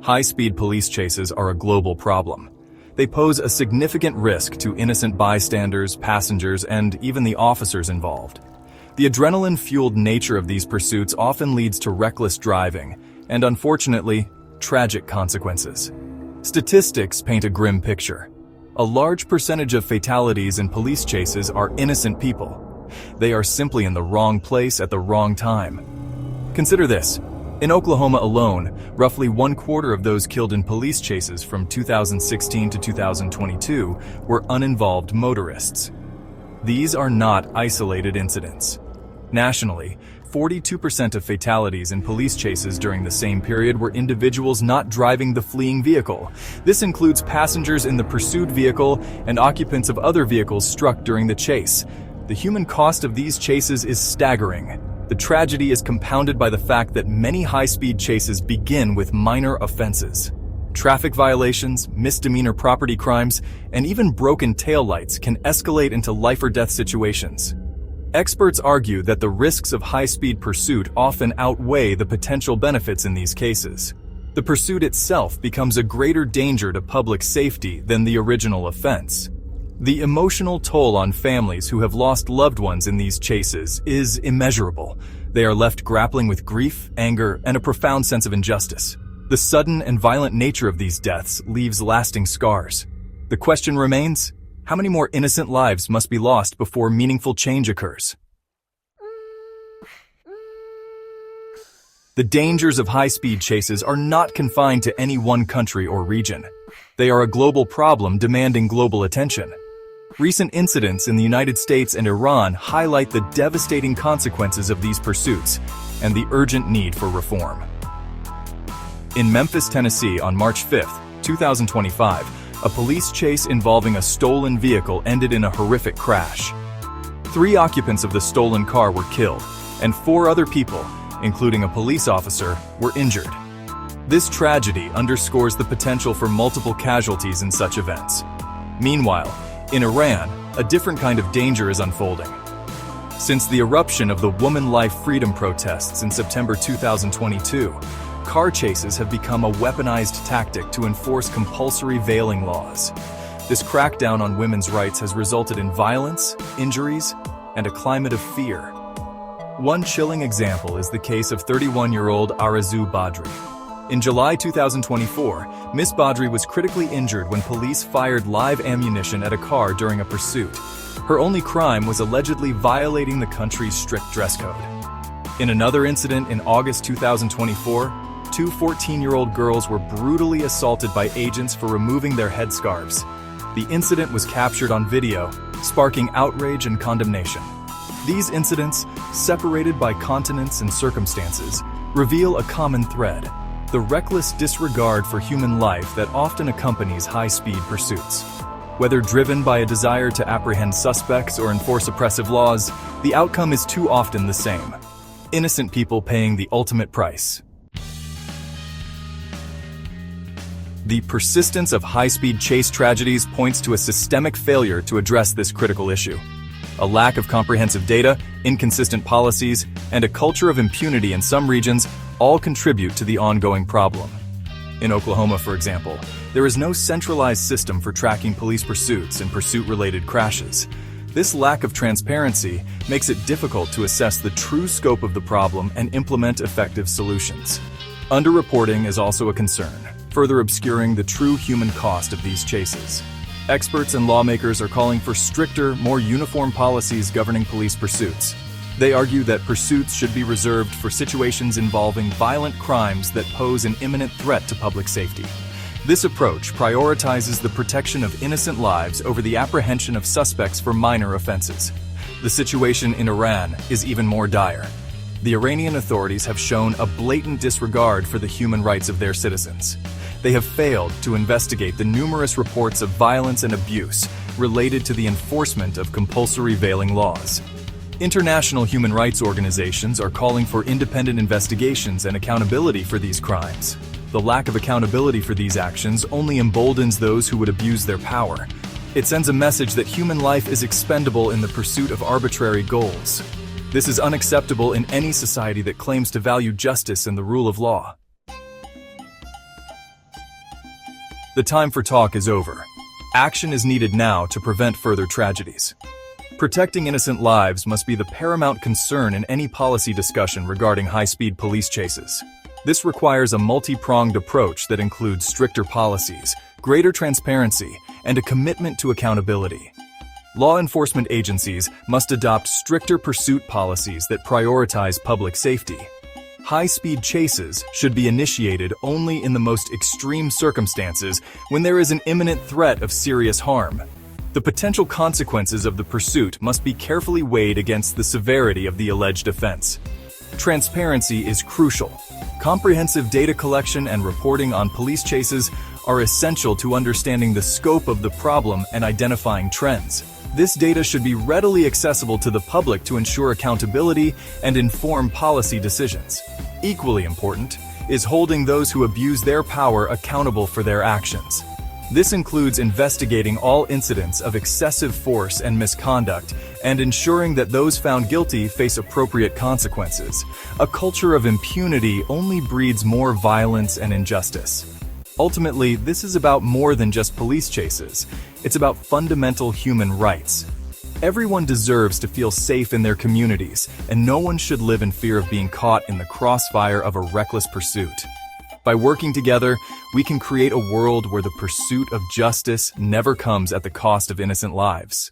High-speed police chases are a global problem. They pose a significant risk to innocent bystanders, passengers, and even the officers involved. The adrenaline-fueled nature of these pursuits often leads to reckless driving and, unfortunately, tragic consequences. Statistics paint a grim picture. A large percentage of fatalities in police chases are innocent people. They are simply in the wrong place at the wrong time. Consider this. In Oklahoma alone, roughly 1/4 of those killed in police chases from 2016 to 2022 were uninvolved motorists. These are not isolated incidents. Nationally, 42% of fatalities in police chases during the same period were individuals not driving the fleeing vehicle. This includes passengers in the pursued vehicle and occupants of other vehicles struck during the chase. The human cost of these chases is staggering. The tragedy is compounded by the fact that many high-speed chases begin with minor offenses. Traffic violations, misdemeanor property crimes, and even broken taillights can escalate into life-or-death situations. Experts argue that the risks of high-speed pursuit often outweigh the potential benefits in these cases. The pursuit itself becomes a greater danger to public safety than the original offense. The emotional toll on families who have lost loved ones in these chases is immeasurable. They are left grappling with grief, anger, and a profound sense of injustice. The sudden and violent nature of these deaths leaves lasting scars. The question remains, how many more innocent lives must be lost before meaningful change occurs? The dangers of high-speed chases are not confined to any one country or region. They are a global problem demanding global attention. Recent incidents in the United States and Iran highlight the devastating consequences of these pursuits and the urgent need for reform. In Memphis, Tennessee, on March 5, 2025, a police chase involving a stolen vehicle ended in a horrific crash. 3 occupants of the stolen car were killed, and 4 other people, including a police officer, were injured. This tragedy underscores the potential for multiple casualties in such events. Meanwhile, in Iran, a different kind of danger is unfolding. Since the eruption of the Woman Life Freedom protests in September 2022, car chases have become a weaponized tactic to enforce compulsory veiling laws. This crackdown on women's rights has resulted in violence, injuries, and a climate of fear. One chilling example is the case of 31-year-old Arazu Badri. In July 2024, Ms. Badri was critically injured when police fired live ammunition at a car during a pursuit. Her only crime was allegedly violating the country's strict dress code. In another incident in August 2024, 2 14-year-old girls were brutally assaulted by agents for removing their headscarves. The incident was captured on video, sparking outrage and condemnation. These incidents, separated by continents and circumstances, reveal a common thread: the reckless disregard for human life that often accompanies high-speed pursuits. Whether driven by a desire to apprehend suspects or enforce oppressive laws, the outcome is too often the same: innocent people paying the ultimate price. The persistence of high-speed chase tragedies points to a systemic failure to address this critical issue. A lack of comprehensive data, inconsistent policies, and a culture of impunity in some regions all contribute to the ongoing problem. In Oklahoma, for example, there is no centralized system for tracking police pursuits and pursuit-related crashes. This lack of transparency makes it difficult to assess the true scope of the problem and implement effective solutions. Underreporting is also a concern, further obscuring the true human cost of these chases. Experts and lawmakers are calling for stricter, more uniform policies governing police pursuits. They argue that pursuits should be reserved for situations involving violent crimes that pose an imminent threat to public safety. This approach prioritizes the protection of innocent lives over the apprehension of suspects for minor offenses. The situation in Iran is even more dire. The Iranian authorities have shown a blatant disregard for the human rights of their citizens. They have failed to investigate the numerous reports of violence and abuse related to the enforcement of compulsory veiling laws. International human rights organizations are calling for independent investigations and accountability for these crimes. The lack of accountability for these actions only emboldens those who would abuse their power. It sends a message that human life is expendable in the pursuit of arbitrary goals. This is unacceptable in any society that claims to value justice and the rule of law. The time for talk is over. Action is needed now to prevent further tragedies. Protecting innocent lives must be the paramount concern in any policy discussion regarding high-speed police chases. This requires a multi-pronged approach that includes stricter policies, greater transparency, and a commitment to accountability. Law enforcement agencies must adopt stricter pursuit policies that prioritize public safety. High-speed chases should be initiated only in the most extreme circumstances when there is an imminent threat of serious harm. The potential consequences of the pursuit must be carefully weighed against the severity of the alleged offense. Transparency is crucial. Comprehensive data collection and reporting on police chases are essential to understanding the scope of the problem and identifying trends. This data should be readily accessible to the public to ensure accountability and inform policy decisions. Equally important is holding those who abuse their power accountable for their actions. This includes investigating all incidents of excessive force and misconduct and ensuring that those found guilty face appropriate consequences. A culture of impunity only breeds more violence and injustice. Ultimately, this is about more than just police chases. It's about fundamental human rights. Everyone deserves to feel safe in their communities, and no one should live in fear of being caught in the crossfire of a reckless pursuit. By working together, we can create a world where the pursuit of justice never comes at the cost of innocent lives.